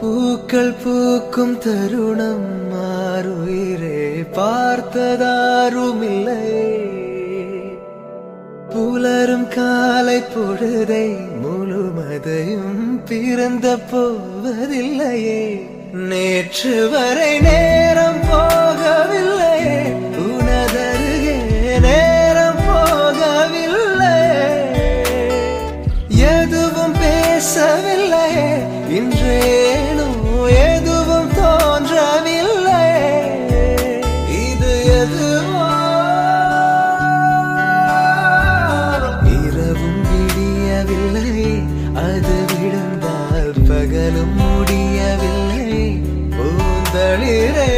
பூக்கள் பூக்கும் தருணம் மாறுயிரே பார்த்ததாருமில்லை. புலரும் காலை பொழுதை முழுமதையும் பிறந்த போவதில்லையே. நேற்று வரை நேரம் போகவில்லையே, உனதருகே நேரம் போகவில்லை. எதுவும் பேசவில்லையே, இன்றேனோ எதுவும் தோன்றவில்லை. இது எதுவோ இரவும் விடியவில்லை, அது விழுந்தால் பகலும் முடியவில்லை. பூந்தளிரே